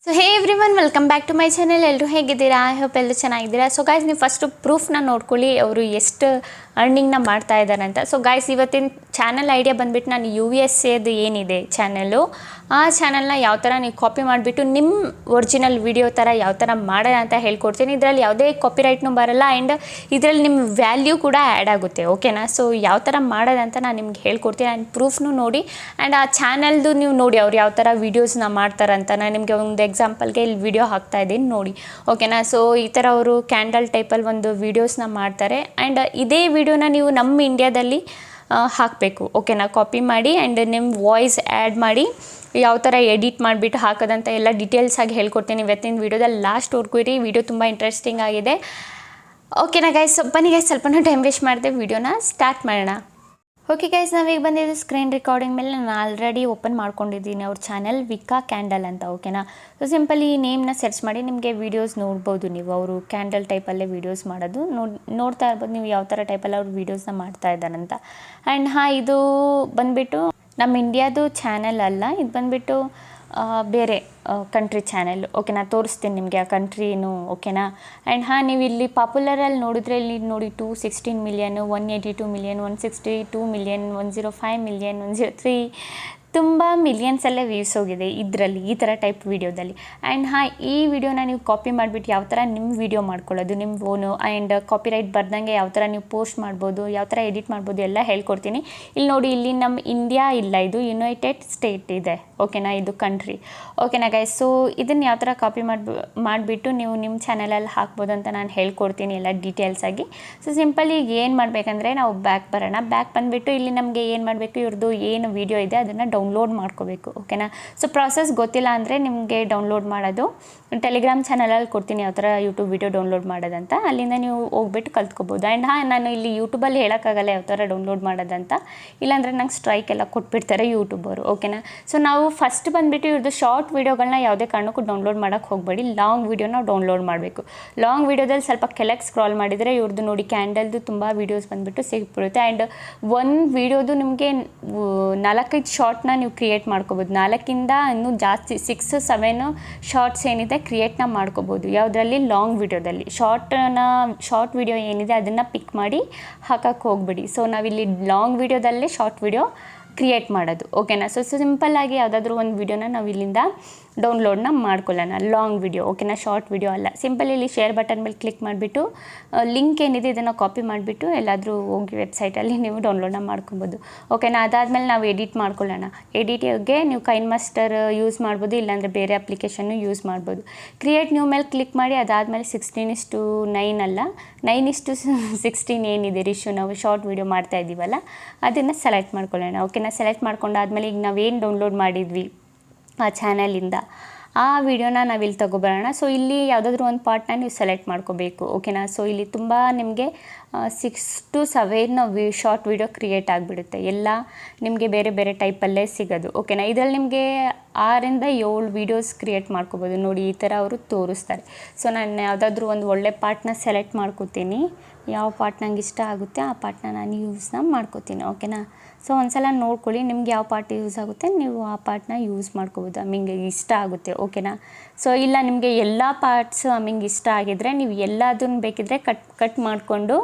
So hey everyone welcome back to my channel. ಎಲ್ಲರೂ ಹೇಗಿದ್ದೀರಾ? I hope ಎಲ್ಲರೂ ಚೆನ್ನಾಗಿದ್ದೀರಾ. ಸೊ ಗಾಯ್ಸ್, ನೀವು ಫಸ್ಟು ಪ್ರೂಫ್ನ ನೋಡ್ಕೊಳ್ಳಿ ಅವರು ಎಷ್ಟು ಅರ್ನಿಂಗ್ನ ಮಾಡ್ತಾ ಇದ್ದಾರೆ ಅಂತ. ಸೊ ಗಾಯ್ಸ್, ಇವತ್ತಿನ ಚಾನಲ್ ಐಡಿಯಾ ಬಂದುಬಿಟ್ಟು ನಾನು USA ಏನಿದೆ ಚಾನಲ್ಲು, ಆ ಚಾನಲ್ನ ಯಾವ ಥರ ನೀವು ಕಾಪಿ ಮಾಡಿಬಿಟ್ಟು ನಿಮ್ಮ ಒರಿಜಿನಲ್ ವಿಡಿಯೋ ಥರ ಯಾವ ಥರ ಮಾಡೋಣ ಅಂತ ಹೇಳ್ಕೊಡ್ತೀನಿ. ಇದರಲ್ಲಿ ಯಾವುದೇ ಕಾಪಿರೈಟ್ನೂ ಬರೋಲ್ಲ ಆ್ಯಂಡ್ ಇದರಲ್ಲಿ ನಿಮ್ಮ ವ್ಯಾಲ್ಯೂ ಕೂಡ ಆ್ಯಡ್ ಆಗುತ್ತೆ. ಓಕೆನಾ? ಸೊ ಯಾವ ಥರ ಮಾಡೋದಂತ ನಾನು ನಿಮ್ಗೆ ಹೇಳ್ಕೊಡ್ತೀನಿ ಆ್ಯಂಡ್ ಪ್ರೂಫ್ನು ನೋಡಿ ಆ್ಯಂಡ್ ಆ ಚಾನಲ್ದು ನೀವು ನೋಡಿ ಅವ್ರು ಯಾವ ಥರ ವೀಡಿಯೋಸ್ನ ಮಾಡ್ತಾರಂತ. ನಾನು ನಿಮಗೆ ಒಂದು ಎಕ್ಸಾಂಪಲ್ಗೆ ಇಲ್ಲಿ ವಿಡಿಯೋ ಹಾಕ್ತಾ ಇದ್ದೀನಿ ನೋಡಿ. ಓಕೆನಾ? ಸೊ ಈ ಥರ ಅವರು ಕ್ಯಾಂಡಲ್ ಟೈಪಲ್ಲಿ ಒಂದು ವೀಡಿಯೋಸ್ನ ಮಾಡ್ತಾರೆ ಆ್ಯಂಡ್ ಇದೇ ವಿಡಿಯೋನ ನೀವು ನಮ್ಮ ಇಂಡಿಯಾದಲ್ಲಿ ಹಾಕಬೇಕು. ಓಕೆನಾ? ಕಾಪಿ ಮಾಡಿ ಆ್ಯಂಡ್ ನಿಮ್ಮ ವಾಯ್ಸ್ ಆ್ಯಡ್ ಮಾಡಿ ಯಾವ ಥರ ಎಡಿಟ್ ಮಾಡಿಬಿಟ್ಟು ಹಾಕೋದಂತ ಎಲ್ಲ ಡೀಟೇಲ್ಸಾಗಿ ಹೇಳ್ಕೊಡ್ತೀನಿ ಇವತ್ತಿನ ವೀಡಿಯೋದಲ್ಲಿ. ಲಾಸ್ಟ್ವರೆಗೂ ಇರಿ, ವಿಡಿಯೋ ತುಂಬ ಇಂಟ್ರೆಸ್ಟಿಂಗ್ ಆಗಿದೆ. ಓಕೆನಾ ಗೈಸ್? ಬನ್ನಿ ಗೈಸ್, ಸ್ವಲ್ಪನೂ ಟೈಮ್ ವೇಸ್ಟ್ ಮಾಡಿದೆ, ವಿಡಿಯೋನ ಸ್ಟಾರ್ಟ್ ಮಾಡೋಣ. ಓಕೆ ಗೈಸ್, ನಾವೀಗ ಬಂದಿದ್ದು ಸ್ಕ್ರೀನ್ ರೆಕಾರ್ಡಿಂಗ್ ಮೇಲೆ. ನಾನು ಆಲ್ರೆಡಿ ಓಪನ್ ಮಾಡ್ಕೊಂಡಿದ್ದೀನಿ ಅವ್ರ ಚಾನಲ್ ವಿಕಾ ಕ್ಯಾಂಡಲ್ ಅಂತ. ಓಕೆನಾ? ಸೊ ಸಿಂಪಲ್ ಈ ನೇಮ್ನ ಸರ್ಚ್ ಮಾಡಿ ನಿಮಗೆ ವೀಡಿಯೋಸ್ ನೋಡ್ಬೋದು ನೀವು. ಅವರು ಕ್ಯಾಂಡಲ್ ಟೈಪಲ್ಲೇ ವೀಡಿಯೋಸ್ ಮಾಡೋದು ನೋಡ್ತಾ ಇರ್ಬೋದು ನೀವು ಯಾವ ಥರ ಟೈಪಲ್ಲಿ ಅವ್ರು ವೀಡಿಯೋಸ್ನ ಮಾಡ್ತಾ ಇದ್ದಾರಂತ. ಆ್ಯಂಡ್ ಇದು ಬಂದುಬಿಟ್ಟು ನಮ್ಮ ಇಂಡಿಯಾದು ಚಾನಲ್ ಅಲ್ಲ, ಇದು ಬಂದುಬಿಟ್ಟು ಬೇರೆ ಕಂಟ್ರಿ ಚಾನೆಲ್. ಓಕೆನಾ? ತೋರಿಸ್ತೀನಿ ನಿಮಗೆ ಆ ಕಂಟ್ರಿನೂ. ಓಕೆನಾ? ಆ್ಯಂಡ್ ನೀವು ಇಲ್ಲಿ ಪಾಪ್ಯುಲರಲ್ಲಿ ನೋಡಿದ್ರೆ ಇಲ್ಲಿ ನೋಡಿ 216 ಮಿಲಿಯನ್, 182 ಮಿಲಿಯನ್, 162 ಮಿಲಿಯನ್, 105 ಮಿಲಿಯನ್, 103 ತುಂಬ ಮಿಲಿಯನ್ಸಲ್ಲೇ ವ್ಯೂಸ್ ಹೋಗಿದೆ ಇದರಲ್ಲಿ, ಈ ಥರ ಟೈಪ್ ವೀಡಿಯೋದಲ್ಲಿ. ಆ್ಯಂಡ್ ಈ ವಿಡಿಯೋನ ನೀವು ಕಾಪಿ ಮಾಡಿಬಿಟ್ಟು ಯಾವ ಥರ ನಿಮ್ಮ ವೀಡಿಯೋ ಮಾಡ್ಕೊಳ್ಳೋದು ನಿಮ್ಮ ಓನು ಆ್ಯಂಡ್ ಕಾಪಿರೈಟ್ ಬರ್ದಂಗೆ ಯಾವ ಥರ ನೀವು ಪೋಸ್ಟ್ ಮಾಡ್ಬೋದು, ಯಾವ ಥರ ಎಡಿಟ್ ಮಾಡ್ಬೋದು ಎಲ್ಲ ಹೇಳ್ಕೊಡ್ತೀನಿ. ಇಲ್ಲಿ ನೋಡಿ, ಇಲ್ಲಿ ನಮ್ಮ ಇಂಡಿಯಾ ಇಲ್ಲ, ಇದು ಯುನೈಟೆಡ್ ಸ್ಟೇಟ್ ಇದೆ. ಓಕೆನಾ? ಇದು ಕಂಟ್ರಿ. ಓಕೆನಾ ಗೈಸ್? ಸೊ ಇದನ್ನು ಯಾವ ಥರ ಕಾಪಿ ಮಾಡಿಬಿಟ್ಟು ನೀವು ನಿಮ್ಮ ಚಾನಲಲ್ಲಿ ಹಾಕ್ಬೋದು ಅಂತ ನಾನು ಹೇಳ್ಕೊಡ್ತೀನಿ ಎಲ್ಲ ಡೀಟೇಲ್ಸಾಗಿ. ಸೊ ಸಿಂಪಲ್ ಈಗ ಏನು ಮಾಡಬೇಕಂದ್ರೆ ನಾವು ಬ್ಯಾಕ್ ಬರೋಣ. ಬ್ಯಾಕ್ ಬಂದುಬಿಟ್ಟು ಇಲ್ಲಿ ನಮಗೆ ಏನು ಮಾಡಬೇಕು, ಇವ್ರದ್ದು ಏನು ವೀಡಿಯೋ ಇದೆ ಅದನ್ನು ಡೌನ್ಲೋಡ್ ಮಾಡ್ಕೋಬೇಕು. ಓಕೆನಾ? ಸೊ ಪ್ರಾಸೆಸ್ ಗೊತ್ತಿಲ್ಲ ಅಂದರೆ ನಿಮಗೆ ಡೌನ್ಲೋಡ್ ಮಾಡೋದು ಟೆಲಿಗ್ರಾಮ್ ಚಾನಲಲ್ಲಿ ಕೊಡ್ತೀನಿ ಯಾವ ಥರ ಯೂಟ್ಯೂಬ್ ವೀಡಿಯೋ ಡೌನ್ಲೋಡ್ ಮಾಡೋದಂತ. ಅಲ್ಲಿಂದ ನೀವು ಹೋಗ್ಬಿಟ್ಟು ಕಲ್ತ್ಕೋಬೋದು. ಆ್ಯಂಡ್ ನಾನು ಇಲ್ಲಿ ಯೂಟ್ಯೂಬಲ್ಲಿ ಹೇಳೋಕ್ಕಾಗಲ್ಲ ಯಾವ ಥರ ಡೌನ್ಲೋಡ್ ಮಾಡೋದಂತ, ಇಲ್ಲಾಂದರೆ ನಂಗೆ ಸ್ಟ್ರೈಕ್ ಎಲ್ಲ ಕೊಟ್ಬಿಡ್ತಾರೆ ಯೂಟ್ಯೂಬರು. ಓಕೆನಾ? ಸೊ ನಾವು ಫಸ್ಟ್ ಬಂದುಬಿಟ್ಟು ಇವ್ರದ್ದು ಶಾರ್ಟ್ ವೀಡಿಯೋಗಳನ್ನ ಯಾವುದೇ ಕಾರಣಕ್ಕೂ ಡೌನ್ಲೋಡ್ ಮಾಡೋಕ್ಕೆ ಹೋಗಬೇಡಿ. ಲಾಂಗ್ ವೀಡಿಯೋನ ಡೌನ್ಲೋಡ್ ಮಾಡಬೇಕು. ಲಾಂಗ್ ವೀಡಿಯೋದಲ್ಲಿ ಸ್ವಲ್ಪ ಕೆಳಗೆ ಸ್ಕ್ರಾಲ್ ಮಾಡಿದರೆ ಇವ್ರದ್ದು ನೋಡಿ ಕ್ಯಾಂಡಲ್ದು ತುಂಬ ವೀಡಿಯೋಸ್ ಬಂದುಬಿಟ್ಟು ಸಿಗ್ಬಿಡುತ್ತೆ. ಆ್ಯಂಡ್ ಒಂದು ವೀಡಿಯೋದು ನಿಮಗೆ 4-5 ಶಾರ್ಟ್ನ ನೀವು ಕ್ರಿಯೇಟ್ ಮಾಡ್ಕೋಬೋದು. 4ಇಂದ ಇನ್ನೂ ಜಾಸ್ತಿ 6-7 ಶಾರ್ಟ್ಸ್ ಏನಿದೆ ಕ್ರಿಯೇಟ್ನ ಮಾಡ್ಕೋಬೋದು. ಯಾವುದರಲ್ಲಿ? ಲಾಂಗ್ ವೀಡಿಯೋದಲ್ಲಿ. ಶಾರ್ಟ್ ವೀಡಿಯೋ ಏನಿದೆ ಅದನ್ನು ಪಿಕ್ ಮಾಡಿ ಹಾಕಕ್ಕೆ ಹೋಗ್ಬಿಡಿ. ಸೊ ನಾವಿಲ್ಲಿ ಲಾಂಗ್ ವೀಡಿಯೋದಲ್ಲೇ ಶಾರ್ಟ್ ವೀಡಿಯೋ ಕ್ರಿಯೇಟ್ ಮಾಡೋದು. ಓಕೆನಾ? ಸೊ ಸಿಂಪಲ್ಲಾಗಿ ಯಾವುದಾದ್ರೂ ಒಂದು ವೀಡಿಯೋನ ನಾವು ಇಲ್ಲಿಂದ ಡೌನ್ಲೋಡ್ನ ಮಾಡ್ಕೊಳ್ಳೋಣ. Long video. ಓಕೆನಾ? ಶಾರ್ಟ್ ವೀಡಿಯೋ ಅಲ್ಲ. ಸಿಂಪಲ್ ಇಲ್ಲಿ ಶೇರ್ ಬಟನ್ ಮೇಲೆ ಕ್ಲಿಕ್ ಮಾಡಿಬಿಟ್ಟು ಲಿಂಕ್ ಏನಿದೆ ಇದನ್ನು ಕಾಪಿ ಮಾಡಿಬಿಟ್ಟು ಎಲ್ಲಾದರೂ ಹೋಗಿ ವೆಬ್ಸೈಟಲ್ಲಿ ನೀವು ಡೌನ್ಲೋಡ್ನ ಮಾಡ್ಕೊಬೋದು. ಓಕೆನಾ? ಅದಾದಮೇಲೆ ನಾವು ಎಡಿಟ್ ಮಾಡ್ಕೊಳ್ಳೋಣ. ಎಡಿಟಿಗೆ ನೀವು ಕೈನ್ ಮಾಸ್ಟರ್ ಯೂಸ್ ಮಾಡ್ಬೋದು, ಇಲ್ಲಾಂದರೆ ಬೇರೆ ಅಪ್ಲಿಕೇಶನ್ನು ಯೂಸ್ ಮಾಡ್ಬೋದು. ಕ್ರಿಯೇಟ್ ನ್ಯೂ ಮೇಲೆ ಕ್ಲಿಕ್ ಮಾಡಿ ಅದಾದಮೇಲೆ 16:9 ಅಲ್ಲ 9:16 ಏನಿದೆ ರಿಶ್ಯೂ, ನಾವು ಶಾರ್ಟ್ ವೀಡಿಯೋ ಮಾಡ್ತಾ ಇದ್ದೀವಲ್ಲ ಅದನ್ನು ಸೆಲೆಕ್ಟ್ ಮಾಡ್ಕೊಳ್ಳೋಣ. ಓಕೆನಾ? ಸೆಲೆಕ್ಟ್ ಮಾಡ್ಕೊಂಡಾದ್ಮೇಲೆ ಈಗ ನಾವೇನು ಡೌನ್ಲೋಡ್ ಮಾಡಿದ್ವಿ ಆ ಚಾನಲಿಂದ ಆ ವಿಡಿಯೋನ ನಾವಿಲ್ಲಿ ತೊಗೊಬರೋಣ. ಸೊ ಇಲ್ಲಿ ಯಾವುದಾದ್ರೂ ಒಂದು ಪಾರ್ಟ್ನ ನೀವು ಸೆಲೆಕ್ಟ್ ಮಾಡ್ಕೋಬೇಕು. ಓಕೆನಾ? ಸೊ ಇಲ್ಲಿ ತುಂಬ ನಿಮಗೆ 6-7 ಶಾರ್ಟ್ ವೀಡಿಯೋ ಕ್ರಿಯೇಟ್ ಆಗಿಬಿಡುತ್ತೆ. ಎಲ್ಲ ನಿಮಗೆ ಬೇರೆ ಬೇರೆ ಟೈಪಲ್ಲೇ ಸಿಗೋದು. ಓಕೆನಾ? ಇದರಲ್ಲಿ ನಿಮಗೆ 6-7 ವೀಡಿಯೋಸ್ ಕ್ರಿಯೇಟ್ ಮಾಡ್ಕೋಬೋದು. ನೋಡಿ ಈ ಥರ ಅವರು ತೋರಿಸ್ತಾರೆ. ಸೊ ನಾನು ಯಾವುದಾದ್ರೂ ಒಂದು ಒಳ್ಳೆ ಪಾರ್ಟ್ನ ಸೆಲೆಕ್ಟ್ ಮಾಡ್ಕೋತೀನಿ. ಯಾವ ಪಾರ್ಟ್ ನಂಗೆ ಇಷ್ಟ ಆಗುತ್ತೆ ಆ ಪಾರ್ಟ್ನ ನಾನು ಯೂಸ್ನ ಮಾಡ್ಕೋತೀನಿ. ಓಕೆನಾ? ಸೊ ಒಂದ್ಸಲ ನೋಡ್ಕೊಳ್ಳಿ ನಿಮ್ಗೆ ಯಾವ ಪಾರ್ಟ್ ಯೂಸ್ ಆಗುತ್ತೆ ನೀವು ಆ ಪಾರ್ಟ್ನ ಯೂಸ್ ಮಾಡ್ಕೋಬೋದು. ನಿಮಗೆ ಇಷ್ಟ ಆಗುತ್ತೆ. ಓಕೆನಾ? ಸೊ ಇಲ್ಲ ನಿಮಗೆ ಎಲ್ಲ ಪಾರ್ಟ್ಸು ನಿಮಗೆ ಇಷ್ಟ ಆಗಿದ್ರೆ ನೀವು ಎಲ್ಲದನ್ನು ಬೇಕಿದ್ರೆ ಕಟ್ ಮಾಡಿಕೊಂಡು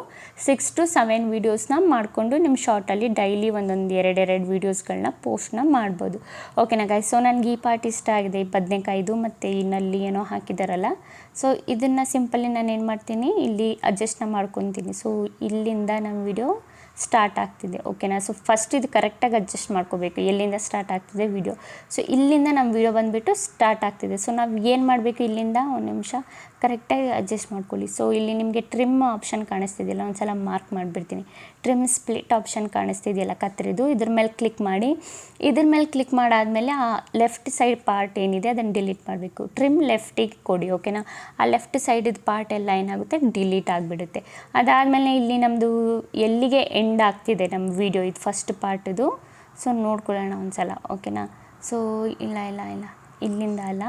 6-7 ವೀಡಿಯೋಸ್ನ ಮಾಡಿಕೊಂಡು ನಿಮ್ಮ ಶಾರ್ಟಲ್ಲಿ ಡೈಲಿ ಒಂದೊಂದು 2 ವೀಡಿಯೋಸ್ಗಳನ್ನ ಪೋಸ್ಟ್ನ ಮಾಡ್ಬೋದು. ಓಕೆನಾ ಗೈಸ್? ಸೊ ನನಗೆ ಈ ಪಾರ್ಟ್ ಇಷ್ಟ ಆಗಿದೆ, ಈ ಬದನೆಕಾಯ್ದು ಮತ್ತು ಈ ನಲ್ಲಿ ಏನೋ ಹಾಕಿದಾರಲ್ಲ. ಸೊ ಇದನ್ನು ಸಿಂಪಲಿ ನಾನು ಏನು ಮಾಡ್ತೀನಿ, ಇಲ್ಲಿ ಅಡ್ಜಸ್ಟ್ನ ಮಾಡ್ಕೊತೀನಿ. ಸೊ ಇಲ್ಲಿಂದ ನಮ್ಮ ವಿಡಿಯೋ ಸ್ಟಾರ್ಟ್ ಆಗ್ತಿದೆ. ಓಕೆನಾ? ಸೊ ಫಸ್ಟ್ ಇದು ಕರೆಕ್ಟಾಗಿ ಅಡ್ಜಸ್ಟ್ ಮಾಡ್ಕೋಬೇಕು ಎಲ್ಲಿಂದ ಸ್ಟಾರ್ಟ್ ಆಗ್ತಿದೆ ವಿಡಿಯೋ. ಸೊ ಇಲ್ಲಿಂದ ನಮ್ಮ ವಿಡಿಯೋ ಬಂದುಬಿಟ್ಟು ಸ್ಟಾರ್ಟ್ ಆಗ್ತಿದೆ. ಸೊ ನಾವು ಏನು ಮಾಡಬೇಕು, ಇಲ್ಲಿಂದ ಒಂದು ನಿಮಿಷ ಕರೆಕ್ಟಾಗಿ ಅಡ್ಜಸ್ಟ್ ಮಾಡ್ಕೊಳ್ಳಿ. ಸೊ ಇಲ್ಲಿ ನಿಮಗೆ ಟ್ರಿಮ್ ಆಪ್ಷನ್ ಕಾಣಿಸ್ತಿದೆಯಲ್ಲ, ಒಂದು ಸಲ ಮಾರ್ಕ್ ಮಾಡಿಬಿಡ್ತೀನಿ. ಟ್ರಿಮ್ ಸ್ಪ್ಲಿಟ್ ಆಪ್ಷನ್ ಕಾಣಿಸ್ತಿದೆಯಲ್ಲ ಕತ್ತರಿದು, ಇದ್ರ ಮೇಲೆ ಕ್ಲಿಕ್ ಮಾಡಿ. ಇದ್ರ ಮೇಲೆ ಕ್ಲಿಕ್ ಮಾಡಾದಮೇಲೆ ಆ ಲೆಫ್ಟ್ ಸೈಡ್ ಪಾರ್ಟ್ ಏನಿದೆ ಅದನ್ನು ಡಿಲೀಟ್ ಮಾಡಬೇಕು. ಟ್ರಿಮ್ ಲೆಫ್ಟಿಗೆ ಕೊಡಿ. ಓಕೆನಾ? ಆ ಲೆಫ್ಟ್ ಸೈಡಿದ ಪಾರ್ಟ್ ಎಲ್ಲ ಏನಾಗುತ್ತೆ ಡಿಲೀಟ್ ಆಗಿಬಿಡುತ್ತೆ. ಅದಾದಮೇಲೆ ಇಲ್ಲಿ ನಮ್ಮದು ಎಲ್ಲಿಗೆ ಎಂಡ್ ಆಗ್ತಿದೆ ನಮ್ಮ ವಿಡಿಯೋ, ಇದು ಫಸ್ಟ್ ಪಾರ್ಟಿದು. ಸೊ ನೋಡ್ಕೊಳ್ಳೋಣ ಒಂದು ಸಲ. ಓಕೆನಾ? ಸೊ ಇಲ್ಲ ಇಲ್ಲಿಂದ ಅಲ್ಲ.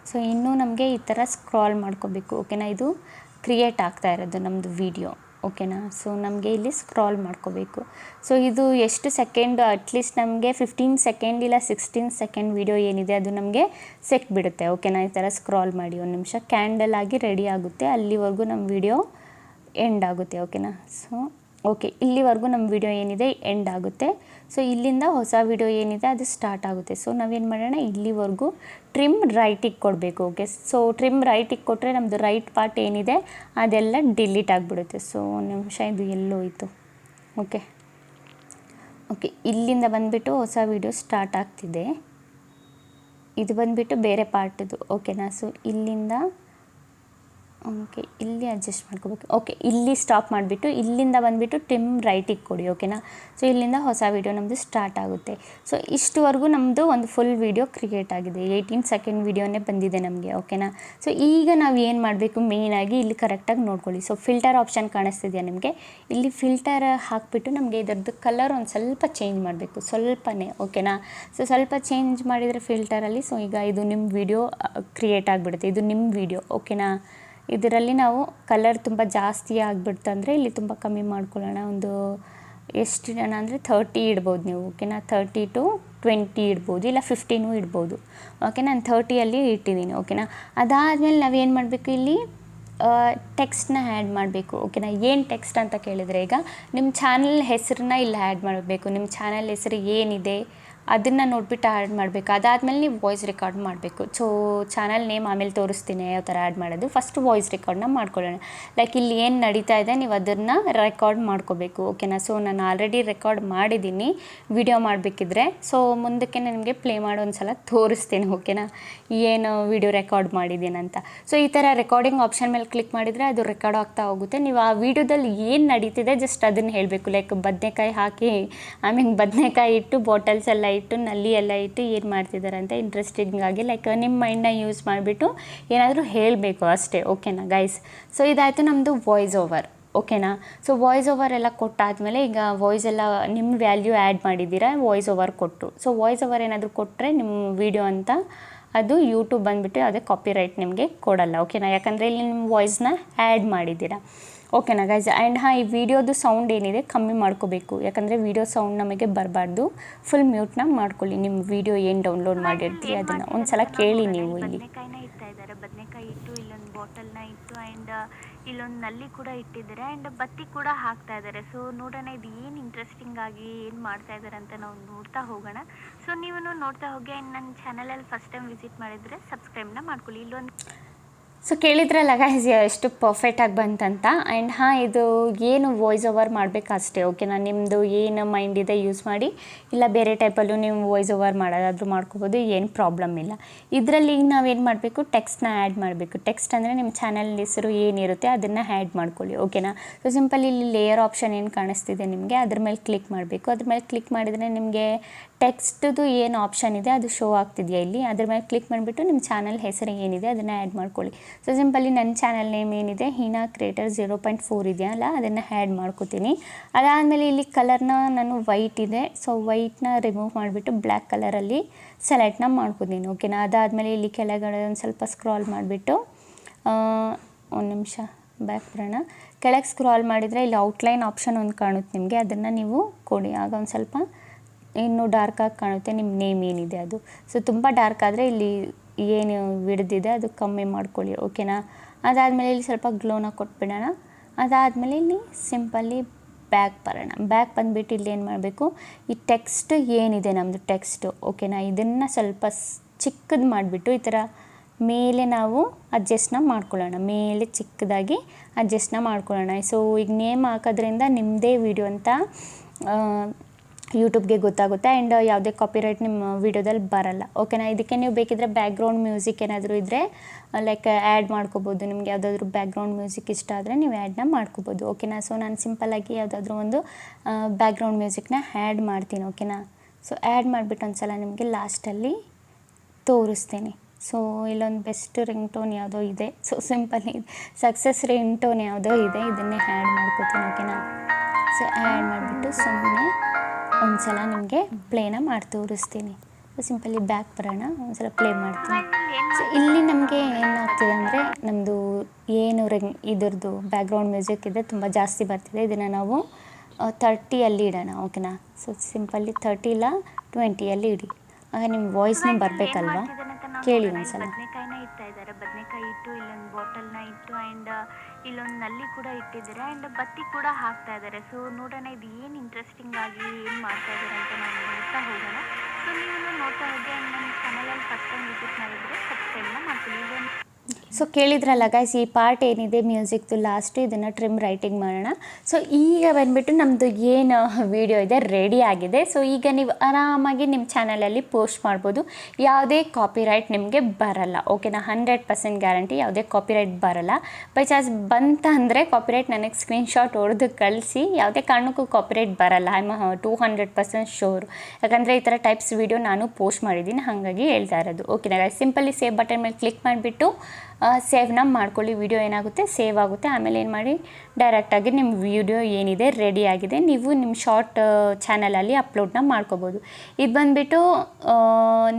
ಸೊ ಇನ್ನೂ ನಮಗೆ ಈ ಥರ ಸ್ಕ್ರಾಲ್ ಮಾಡ್ಕೋಬೇಕು. ಓಕೆನಾ? ಇದು ಕ್ರಿಯೇಟ್ ಆಗ್ತಾ ಇರೋದು ನಮ್ಮದು ವಿಡಿಯೋ. ಓಕೆನಾ. ಸೊ ನಮಗೆ ಇಲ್ಲಿ ಸ್ಕ್ರಾಲ್ ಮಾಡ್ಕೋಬೇಕು. ಸೊ ಇದು ಎಷ್ಟು ಸೆಕೆಂಡ್, ಅಟ್ಲೀಸ್ಟ್ ನಮಗೆ 15 ಸೆಕೆಂಡ್ ಇಲ್ಲ 16 ಸೆಕೆಂಡ್ ವಿಡಿಯೋ ಏನಿದೆ ಅದು ನಮಗೆ ಬಿಡುತ್ತೆ. ಓಕೆನಾ. ಈ ಥರ ಸ್ಕ್ರಾಲ್ ಮಾಡಿ ಒಂದು ನಿಮಿಷ ಕ್ಯಾಂಡಲ್ ಆಗಿ ರೆಡಿ ಆಗುತ್ತೆ, ಅಲ್ಲಿವರೆಗೂ ನಮ್ಮ ವಿಡಿಯೋ ಎಂಡ್ ಆಗುತ್ತೆ. ಓಕೆನಾ. ಸೊ ಓಕೆ, ಇಲ್ಲಿವರೆಗೂ ನಮ್ಮ ವಿಡಿಯೋ ಏನಿದೆ ಎಂಡ್ ಆಗುತ್ತೆ. ಸೊ ಇಲ್ಲಿಂದ ಹೊಸ ವಿಡಿಯೋ ಏನಿದೆ ಅದು ಸ್ಟಾರ್ಟ್ ಆಗುತ್ತೆ. ಸೊ ನಾವೇನು ಮಾಡೋಣ, ಇಲ್ಲಿವರೆಗೂ ಟ್ರಿಮ್ ರೈಟಿಗೆ ಕೊಡಬೇಕು. ಓಕೆ. ಸೊ ಟ್ರಿಮ್ ರೈಟಿಗೆ ಕೊಟ್ಟರೆ ನಮ್ಮದು ರೈಟ್ ಪಾರ್ಟ್ ಏನಿದೆ ಅದೆಲ್ಲ ಡಿಲೀಟ್ ಆಗಿಬಿಡುತ್ತೆ. ಸೊ ಒಂದು ನಿಮಿಷ, ಇದು ಎಲ್ಲೋಯಿತು. ಓಕೆ ಓಕೆ, ಇಲ್ಲಿಂದ ಬಂದುಬಿಟ್ಟು ಹೊಸ ವಿಡಿಯೋ ಸ್ಟಾರ್ಟ್ ಆಗ್ತಿದೆ. ಇದು ಬಂದುಬಿಟ್ಟು ಬೇರೆ ಪಾರ್ಟಿದು. ಓಕೆನಾ. ಸೊ ಇಲ್ಲಿಂದ ಓಕೆ, ಇಲ್ಲಿ ಅಡ್ಜಸ್ಟ್ ಮಾಡ್ಕೋಬೇಕು. ಓಕೆ, ಇಲ್ಲಿ ಸ್ಟಾಪ್ ಮಾಡಿಬಿಟ್ಟು ಇಲ್ಲಿಂದ ಬಂದುಬಿಟ್ಟು ಟ್ರಿಮ್ ರೈಟಿಗೆ ಕೊಡಿ. ಓಕೆನಾ. ಸೊ ಇಲ್ಲಿಂದ ಹೊಸ ವೀಡಿಯೋ ನಮ್ಮದು ಸ್ಟಾರ್ಟ್ ಆಗುತ್ತೆ. ಸೊ ಇಷ್ಟುವರೆಗೂ ನಮ್ಮದು ಒಂದು ಫುಲ್ ವೀಡಿಯೋ ಕ್ರಿಯೇಟ್ ಆಗಿದೆ. 18 ಸೆಕೆಂಡ್ ವೀಡಿಯೋನೇ ಬಂದಿದೆ ನಮಗೆ. ಓಕೆನಾ. ಸೊ ಈಗ ನಾವು ಏನು ಮಾಡಬೇಕು, ಮೇಯ್ನಾಗಿ ಇಲ್ಲಿ ಕರೆಕ್ಟಾಗಿ ನೋಡ್ಕೊಳ್ಳಿ. ಸೊ ಫಿಲ್ಟರ್ ಆಪ್ಷನ್ ಕಾಣಿಸ್ತಿದೆಯಾ ನಿಮಗೆ, ಇಲ್ಲಿ ಫಿಲ್ಟರ್ ಹಾಕಿಬಿಟ್ಟು ನಮಗೆ ಇದರದ್ದು ಕಲರ್ ಒಂದು ಸ್ವಲ್ಪ ಚೇಂಜ್ ಮಾಡಬೇಕು, ಸ್ವಲ್ಪನೇ. ಓಕೆನಾ. ಸೊ ಸ್ವಲ್ಪ ಚೇಂಜ್ ಮಾಡಿದರೆ ಫಿಲ್ಟರಲ್ಲಿ, ಸೊ ಈಗ ಇದು ನಿಮ್ಮ ವೀಡಿಯೋ ಕ್ರಿಯೇಟ್ ಆಗಿಬಿಡುತ್ತೆ. ಇದು ನಿಮ್ಮ ವೀಡಿಯೋ. ಓಕೆನಾ. ಇದರಲ್ಲಿ ನಾವು ಕಲರ್ ತುಂಬ ಜಾಸ್ತಿ ಆಗಿಬಿಡ್ತಂದರೆ ಇಲ್ಲಿ ತುಂಬ ಕಮ್ಮಿ ಮಾಡ್ಕೊಳ್ಳೋಣ. ಒಂದು ಎಷ್ಟು ಜನ ಅಂದರೆ 30 ಇಡ್ಬೋದು ನೀವು. ಓಕೆನಾ. 30 to 20 ಇಡ್ಬೋದು, ಇಲ್ಲ 15 ಇಡ್ಬೋದು. ಓಕೆ, ನಾನು 30ಅಲ್ಲಿ ಇಟ್ಟಿದ್ದೀನಿ. ಓಕೆನಾ. ಅದಾದಮೇಲೆ ನಾವೇನು ಮಾಡಬೇಕು, ಇಲ್ಲಿ ಟೆಕ್ಸ್ಟ್ನ ಆ್ಯಡ್ ಮಾಡಬೇಕು. ಓಕೆನಾ. ಏನು ಟೆಕ್ಸ್ಟ್ ಅಂತ ಕೇಳಿದರೆ, ಈಗ ನಿಮ್ಮ ಚಾನಲ್ ಹೆಸರನ್ನ ಇಲ್ಲಿ ಆ್ಯಡ್ ಮಾಡಬೇಕು. ನಿಮ್ಮ ಚಾನಲ್ ಹೆಸರು ಏನಿದೆ ಅದನ್ನು ನೋಡ್ಬಿಟ್ಟು ಆ್ಯಡ್ ಮಾಡಬೇಕು. ಅದಾದಮೇಲೆ ನೀವು ವಾಯ್ಸ್ ರೆಕಾರ್ಡ್ ಮಾಡಬೇಕು. ಸೊ ಚಾನಲ್ ನೇಮ್ ಆಮೇಲೆ ತೋರಿಸ್ತೀನಿ ಯಾವ ಥರ ಆ್ಯಡ್ ಮಾಡೋದು. ಫಸ್ಟು ವಾಯ್ಸ್ ರೆಕಾರ್ಡ್ನ ಮಾಡ್ಕೊಳ್ಳೋಣ. ಲೈಕ್ ಇಲ್ಲಿ ಏನು ನಡೀತಾ ಇದೆ ನೀವು ಅದನ್ನು ರೆಕಾರ್ಡ್ ಮಾಡ್ಕೋಬೇಕು. ಓಕೆನಾ. ಸೊ ನಾನು ಆಲ್ರೆಡಿ ರೆಕಾರ್ಡ್ ಮಾಡಿದ್ದೀನಿ ವಿಡಿಯೋ ಮಾಡಬೇಕಿದ್ರೆ. ಸೊ ಮುಂದಕ್ಕೆ ನಿಮಗೆ ಪ್ಲೇ ಮಾಡಿ ಒಂದು ಸಲ ತೋರಿಸ್ತೀನಿ. ಓಕೆನಾ, ಏನು ವಿಡಿಯೋ ರೆಕಾರ್ಡ್ ಮಾಡಿದ್ದೀನಿ ಅಂತ. ಸೊ ಈ ಥರ ರೆಕಾರ್ಡಿಂಗ್ ಆಪ್ಷನ್ ಮೇಲೆ ಕ್ಲಿಕ್ ಮಾಡಿದರೆ ಅದು ರೆಕಾರ್ಡ್ ಆಗ್ತಾ ಹೋಗುತ್ತೆ. ನೀವು ಆ ವಿಡಿಯೋದಲ್ಲಿ ಏನು ನಡೀತಿದೆ ಜಸ್ಟ್ ಅದನ್ನು ಹೇಳಬೇಕು. ಲೈಕ್ ಬದನೆಕಾಯಿ ಹಾಕಿ, ಬದನೆಕಾಯಿ ಇಟ್ಟು, ಬಾಟಲ್ಸ್ ಎಲ್ಲ ಇಟ್ಟು, ನಲ್ಲಿ ಎಲ್ಲ ಇಟ್ಟು ಏನು ಮಾಡ್ತಿದ್ದಾರೆ ಅಂತ ಇಂಟ್ರೆಸ್ಟಿಂಗ್ ಆಗಿ ಲೈಕ್ ನಿಮ್ಮ ಮೈಂಡನ್ನ ಯೂಸ್ ಮಾಡಿಬಿಟ್ಟು ಏನಾದರೂ ಹೇಳಬೇಕು ಅಷ್ಟೇ. ಓಕೆನಾ ಗೈಸ್. ಸೊ ಇದಾಯಿತು ನಮ್ಮದು ವಾಯ್ಸ್ ಓವರ್. ಓಕೆನಾ. ಸೊ ವಾಯ್ಸ್ ಓವರ್ ಎಲ್ಲ ಕೊಟ್ಟಾದಮೇಲೆ ಈಗ ವಾಯ್ಸ್ ಎಲ್ಲ ನಿಮ್ಮ ವ್ಯಾಲ್ಯೂ ಆ್ಯಡ್ ಮಾಡಿದ್ದೀರಾ, ವಾಯ್ಸ್ ಓವರ್ ಕೊಟ್ಟು. ಸೊ ವಾಯ್ಸ್ ಓವರ್ ಏನಾದರೂ ಕೊಟ್ಟರೆ ನಿಮ್ಮ ವೀಡಿಯೋ ಅಂತ ಅದು ಯೂಟ್ಯೂಬ್ ಬಂದುಬಿಟ್ಟು ಅದೇ ಕಾಪಿರೈಟ್ ನಿಮಗೆ ಕೊಡಲ್ಲ. ಓಕೆನಾ. ಯಾಕಂದರೆ ಇಲ್ಲಿ ನಿಮ್ಮ ವಾಯ್ಸ್ನ ಆ್ಯಡ್ ಮಾಡಿದ್ದೀರಾ. ಓಕೆನಾ ಗೈಸ್. ಆ್ಯಂಡ್ ಈ ವಿಡಿಯೋದು ಸೌಂಡ್ ಏನಿದೆ ಕಮ್ಮಿ ಮಾಡ್ಕೋಬೇಕು, ಯಾಕಂದರೆ ವಿಡಿಯೋ ಸೌಂಡ್ ನಮಗೆ ಬರಬಾರ್ದು. ಫುಲ್ ಮ್ಯೂಟ್ನ ಮಾಡ್ಕೊಳ್ಳಿ. ನಿಮ್ಮ ವಿಡಿಯೋ ಏನು ಡೌನ್ಲೋಡ್ ಮಾಡಿರ್ತೀರಿ ಅದನ್ನು ಒಂದು ಸಲ ಕೇಳಿ ನೀವು. ಇಲ್ಲಿ ಬದನೆಕಾಯಿನ ಇಡ್ತಾ ಇದ್ದಾರೆ, ಬದನೆಕಾಯಿ ಇಟ್ಟು ಇಲ್ಲೊಂದು ಬಾಟಲ್ನ ಇಟ್ಟು ಆ್ಯಂಡ್ ಇಲ್ಲೊಂದು ನಲ್ಲಿ ಕೂಡ ಇಟ್ಟಿದ್ದಾರೆ ಆ್ಯಂಡ್ ಬತ್ತಿ ಕೂಡ ಹಾಕ್ತಾ ಇದ್ದಾರೆ. ಸೊ ನೋಡೋಣ ಇದು ಏನು ಇಂಟ್ರೆಸ್ಟಿಂಗ್ ಆಗಿ ಏನು ಮಾಡ್ತಾ ಇದ್ದಾರೆ ಅಂತ ನಾವು ನೋಡ್ತಾ ಹೋಗೋಣ. ಸೊ ನೀವು ನೋಡ್ತಾ ಹೋಗಿ ಆ್ಯಂಡ್ ನನ್ನ ಚಾನಲಲ್ಲಿ ಫಸ್ಟ್ ಟೈಮ್ ವಿಸಿಟ್ ಮಾಡಿದರೆ ಸಬ್ಸ್ಕ್ರೈಬ್ನ ಮಾಡ್ಕೊಳ್ಳಿ. ಇಲ್ಲೊಂದು ಸೊ ಕೇಳಿದ್ರಲ್ಲ ಗೈಸ್ ಎಷ್ಟು ಪರ್ಫೆಕ್ಟಾಗಿ ಬಂತಂತ. ಆ್ಯಂಡ್ ಇದು ಏನು ವಾಯ್ಸ್ ಓವರ್ ಮಾಡಬೇಕು ಅಷ್ಟೇ. ಓಕೆನಾ. ನಿಮ್ಮದು ಏನು ಮೈಂಡ್ ಇದೆ ಯೂಸ್ ಮಾಡಿ, ಇಲ್ಲ ಬೇರೆ ಟೈಪಲ್ಲೂ ನೀವು ವಾಯ್ಸ್ ಓವರ್ ಮಾಡೋದಾದರೂ ಮಾಡ್ಕೋಬೋದು, ಏನು ಪ್ರಾಬ್ಲಮ್ ಇಲ್ಲ. ಇದರಲ್ಲಿ ಈಗ ನಾವೇನು ಮಾಡಬೇಕು, ಟೆಕ್ಸ್ಟ್ನ ಆ್ಯಡ್ ಮಾಡಬೇಕು. ಟೆಕ್ಸ್ಟ್ ಅಂದರೆ ನಿಮ್ಮ ಚಾನಲ್ ಹೆಸರು ಏನಿರುತ್ತೆ ಅದನ್ನು ಆ್ಯಡ್ ಮಾಡ್ಕೊಳ್ಳಿ. ಓಕೆನಾ. ಸೊ ಸಿಂಪಲ್ ಇಲ್ಲಿ ಲೇಯರ್ ಆಪ್ಷನ್ ಏನು ಕಾಣಿಸ್ತಿದೆ ನಿಮಗೆ ಅದ್ರ ಮೇಲೆ ಕ್ಲಿಕ್ ಮಾಡಬೇಕು. ಅದ್ರ ಮೇಲೆ ಕ್ಲಿಕ್ ಮಾಡಿದರೆ ನಿಮಗೆ ಟೆಕ್ಸ್ಟ್ದು ಏನು ಆಪ್ಷನ್ ಇದೆ ಅದು ಶೋ ಆಗ್ತಿದೆಯಾ ಇಲ್ಲಿ, ಅದ್ರ ಮೇಲೆ ಕ್ಲಿಕ್ ಮಾಡಿಬಿಟ್ಟು ನಿಮ್ಮ ಚಾನಲ್ ಹೆಸರು ಏನಿದೆ ಅದನ್ನು ಆ್ಯಡ್ ಮಾಡ್ಕೊಳ್ಳಿ. ಸೊ ಸಿಂಪಲಿ ನನ್ನ ಚಾನಲ್ ನೇಮ್ ಏನಿದೆ ಹೀನಾ ಕ್ರಿಯೇಟರ್ 0.4 ಇದೆಯಲ್ಲ ಅದನ್ನು ಆ್ಯಡ್ ಮಾಡ್ಕೋತೀನಿ. ಅದಾದಮೇಲೆ ಇಲ್ಲಿ ಕಲರ್ನ ನಾನು ವೈಟ್ ಇದೆ, ಸೊ ವೈಟ್ನ ರಿಮೂವ್ ಮಾಡಿಬಿಟ್ಟು ಬ್ಲ್ಯಾಕ್ ಕಲರಲ್ಲಿ ಸೆಲೆಕ್ಟ್ನ ಮಾಡ್ಕೋತೀನಿ. ಓಕೆನಾ. ಅದಾದಮೇಲೆ ಇಲ್ಲಿ ಕೆಳಗಡೆ ಒಂದು ಸ್ವಲ್ಪ ಸ್ಕ್ರಾಲ್ ಮಾಡಿಬಿಟ್ಟು ಒಂದು ನಿಮಿಷ ಬ್ಯಾಕ್ ಬರೋಣ. ಕೆಳಗೆ ಸ್ಕ್ರಾಲ್ ಮಾಡಿದರೆ ಇಲ್ಲಿ ಔಟ್ಲೈನ್ ಆಪ್ಷನ್ ಒಂದು ಕಾಣುತ್ತೆ ನಿಮಗೆ, ಅದನ್ನು ನೀವು ಕೊಡಿ. ಆಗ ಒಂದು ಸ್ವಲ್ಪ ಇನ್ನೂ ಡಾರ್ಕಾಗಿ ಕಾಣುತ್ತೆ ನಿಮ್ಮ ನೇಮ್ ಏನಿದೆ ಅದು. ಸೊ ತುಂಬ ಡಾರ್ಕ್ ಆದರೆ ಇಲ್ಲಿ ಏನು ಹಿಡ್ದಿದೆ ಅದು ಕಮ್ಮಿ ಮಾಡ್ಕೊಳ್ಳಿ. ಓಕೆನಾ. ಅದಾದಮೇಲೆ ಇಲ್ಲಿ ಸ್ವಲ್ಪ ಗ್ಲೋನ ಕೊಟ್ಬಿಡೋಣ. ಅದಾದಮೇಲೆ ಇಲ್ಲಿ ಸಿಂಪಲ್ಲಿ ಬ್ಯಾಕ್ ಬರೋಣ. ಬ್ಯಾಕ್ ಬಂದುಬಿಟ್ಟು ಇಲ್ಲಿ ಏನು ಮಾಡಬೇಕು, ಈ ಟೆಕ್ಸ್ಟ್ ಏನಿದೆ ನಮ್ಮದು ಟೆಕ್ಸ್ಟು. ಓಕೆನಾ. ಇದನ್ನು ಸ್ವಲ್ಪ ಚಿಕ್ಕದು ಮಾಡಿಬಿಟ್ಟು ಈ ಥರ ಮೇಲೆ ನಾವು ಅಡ್ಜಸ್ಟ್ನ ಮಾಡ್ಕೊಳ್ಳೋಣ. ಮೇಲೆ ಚಿಕ್ಕದಾಗಿ ಅಡ್ಜಸ್ಟ್ನ ಮಾಡ್ಕೊಳ್ಳೋಣ. ಸೊ ಈಗ ನೇಮ್ ಹಾಕೋದ್ರಿಂದ ನಿಮ್ಮದೇ ವೀಡಿಯೋ ಅಂತ ಯೂಟ್ಯೂಬ್ಗೆ ಗೊತ್ತಾಗುತ್ತೆ ಆ್ಯಂಡ್ ಯಾವುದೇ ಕಾಪಿರೈಟ್ ನಿಮ್ಮ ವೀಡಿಯೋದಲ್ಲಿ ಬರಲ್ಲ. ಓಕೆನಾ. ಇದಕ್ಕೆ ನೀವು ಬೇಕಿದ್ದರೆ ಬ್ಯಾಕ್ಗ್ರೌಂಡ್ ಮ್ಯೂಸಿಕ್ ಏನಾದರೂ ಇದ್ದರೆ ಲೈಕ್ ಆ್ಯಡ್ ಮಾಡ್ಕೋಬೋದು. ನಿಮ್ಗೆ ಯಾವುದಾದ್ರೂ ಬ್ಯಾಕ್ಗ್ರೌಂಡ್ ಮ್ಯೂಸಿಕ್ ಇಷ್ಟ ಆದರೆ ನೀವು ಆ್ಯಡ್ನ ಮಾಡ್ಕೋಬೋದು. ಓಕೆನಾ. ಸೊ ನಾನು ಸಿಂಪಲ್ಲಾಗಿ ಯಾವುದಾದ್ರೂ ಒಂದು ಬ್ಯಾಕ್ಗ್ರೌಂಡ್ ಮ್ಯೂಸಿಕ್ನ ಆ್ಯಡ್ ಮಾಡ್ತೀನಿ. ಓಕೆನಾ. ಸೊ ಆ್ಯಡ್ ಮಾಡಿಬಿಟ್ಟು ಒಂದು ಸಲ ನಿಮಗೆ ಲಾಸ್ಟಲ್ಲಿ ತೋರಿಸ್ತೀನಿ. ಸೊ ಇಲ್ಲೊಂದು ಬೆಸ್ಟ್ ರಿಂಗ್ ಟೋನ್ ಯಾವುದೋ ಇದೆ. So simply success ring tone ಯಾವುದೋ ಇದೆ, ಇದನ್ನೇ ಆ್ಯಡ್ ಮಾಡ್ಕೋತೀನಿ. ಓಕೆನಾ. ಸೊ ಆ್ಯಡ್ ಮಾಡಿಬಿಟ್ಟು ಸುಮ್ಮನೆ ಒಂದು ಸಲ ನಿಮಗೆ ಪ್ಲೇನ ಮಾಡಿ ತೋರಿಸ್ತೀನಿ. ಸಿಂಪಲಿ ಬ್ಯಾಕ್ ಬರೋಣ, ಒಂದ್ಸಲ ಪ್ಲೇ ಮಾಡ್ತೀನಿ. ಏನು ಸೊ ಇಲ್ಲಿ ನಮಗೆ ಏನಾಗ್ತಿದೆ ಅಂದರೆ ನಮ್ಮದು ಏನು ಇದ್ರದ್ದು ಬ್ಯಾಕ್ಗ್ರೌಂಡ್ ಮ್ಯೂಸಿಕ್ ಇದೆ ತುಂಬ ಜಾಸ್ತಿ ಬರ್ತಿದೆ. ಇದನ್ನು ನಾವು 30ಅಲ್ಲಿ ಇಡೋಣ, ಓಕೆನಾ. ಸೊ ಸಿಂಪಲ್ಲಿ 30 ಇಲ್ಲ 20ಅಲ್ಲಿ ಇಡಿ, ಆಗ ನಿಮ್ಮ ವಾಯ್ಸ್ನೂ ಬರಬೇಕಲ್ವಾ. ಕೇಳಿ ಒಂದ್ಸಲ. ಬದನೆಕಾಯಿನ ಇಡ್ತಾ ಇದ್ದಾರೆ, ಬದನೆಕಾಯಿ ಇಟ್ಟು ಇಲ್ಲೊಂದು ಬಾಟಲ್ನ ಇಟ್ಟು ಆ್ಯಂಡ್ ಇಲ್ಲೊಂದು ನಲ್ಲಿ ಕೂಡ ಇಟ್ಟಿದ್ದಾರೆ ಆ್ಯಂಡ್ ಬತ್ತಿ ಕೂಡ ಹಾಕ್ತಾ ಇದ್ದಾರೆ. ಸೊ ನೋಡೋಣ ಇದು ಏನು ಇಂಟ್ರೆಸ್ಟಿಂಗ್ ಆಗಿ ಏನು ಮಾಡ್ತಾ ಇದ್ದಾರೆ ಅಂತ ನಾವು ನೋಡ್ತಾ ಹೋಗೋಣ. ಸೊ ನೀವು ನೋಡ್ತಾ ಹೋಗಿ ಆ್ಯಂಡ್ ನನ್ನ ಚಾನಲಲ್ಲಿ ಫಸ್ಟ್ ಟೈಮ್ ವಿಸಿಟ್ ಮಾಡಿದರೆ ಸಬ್ಸ್ಕ್ರೈಬ್ನ ಮಾಡ್ಕೊಳ್ಳಿ. ಸೊ ಕೇಳಿದ್ರಲ್ಲ ಗೈಸ್, ಈ ಪಾರ್ಟ್ ಏನಿದೆ ಮ್ಯೂಸಿಕ್ದು ಲಾಸ್ಟು ಇದನ್ನು ಟ್ರಿಮ್ ರೈಟಿಂಗ್ ಮಾಡೋಣ. ಸೊ ಈಗ ಬಂದುಬಿಟ್ಟು ನಮ್ಮದು ಏನು ವಿಡಿಯೋ ಇದೆ ರೆಡಿ ಆಗಿದೆ. ಸೊ ಈಗ ನೀವು ಆರಾಮಾಗಿ ನಿಮ್ಮ ಚಾನಲಲ್ಲಿ ಪೋಸ್ಟ್ ಮಾಡ್ಬೋದು, ಯಾವುದೇ ಕಾಪಿರೈಟ್ ನಿಮಗೆ ಬರಲ್ಲ, ಓಕೆನಾ. 100% ಗ್ಯಾರಂಟಿ, ಯಾವುದೇ ಕಾಪಿರೈಟ್ ಬರಲ್ಲ. ಬೈ ಚಾನ್ಸ್ ಬಂತಂದರೆ ಕಾಪಿರೈಟ್ ನನಗೆ ಸ್ಕ್ರೀನ್ಶಾಟ್ ಹೊಡೆದು ಕಳಿಸಿ, ಯಾವುದೇ ಕಾರಣಕ್ಕೂ ಕಾಪಿರೈಟ್ ಬರಲ್ಲ. ಐ ಆಮ್ 200% ಶೋರ್, ಯಾಕಂದರೆ ಈ ಥರ ಟೈಪ್ಸ್ ವಿಡಿಯೋ ನಾನು ಪೋಸ್ಟ್ ಮಾಡಿದ್ದೀನಿ, ಹಾಗಾಗಿ ಹೇಳ್ತಾ ಇರೋದು, ಓಕೆನಾ ಗೈಸ್. ಸಿಂಪಲಿ ಸೇವ್ ಬಟನ್ ಮೇಲೆ ಕ್ಲಿಕ್ ಮಾಡಿಬಿಟ್ಟು ಸೇವ್ನ ಮಾಡ್ಕೊಳ್ಳಿ. ವಿಡಿಯೋ ಏನಾಗುತ್ತೆ ಸೇವ್ ಆಗುತ್ತೆ. ಆಮೇಲೆ ಏನು ಮಾಡಿ ಡೈರೆಕ್ಟಾಗಿ ನಿಮ್ಮ ವಿಡಿಯೋ ಏನಿದೆ ರೆಡಿ ಆಗಿದೆ, ನೀವು ನಿಮ್ಮ ಶಾರ್ಟ್ ಚಾನಲಲ್ಲಿ ಅಪ್ಲೋಡ್ನ ಮಾಡ್ಕೋಬೋದು. ಇದು ಬಂದುಬಿಟ್ಟು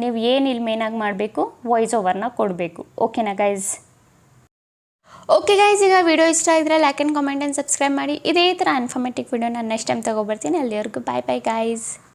ನೀವು ಏನು ಇಲ್ಲಿ ಮೇನಾಗಿ ಮಾಡಬೇಕು, ವಾಯ್ಸ್ ಓವರ್ನ ಕೊಡಬೇಕು, ಓಕೆನಾ ಗೈಸ್. ಓಕೆ ಗೈಸ್, ಈಗ ವಿಡಿಯೋ ಇಷ್ಟ ಆಗಿದ್ರೆ like and comment and subscribe ಮಾಡಿ. ಇದೇ ಥರ ಇನ್ಫಾರ್ಮೇಟಿವ್ ವಿಡಿಯೋ ನಾನು ನೆಕ್ಸ್ಟ್ ಟೈಮ್ ತೊಗೊಬರ್ತೀನಿ. ಅಲ್ಲಿವರೆಗೂ ಬಾಯ್ ಬಾಯ್ ಗೈಸ್.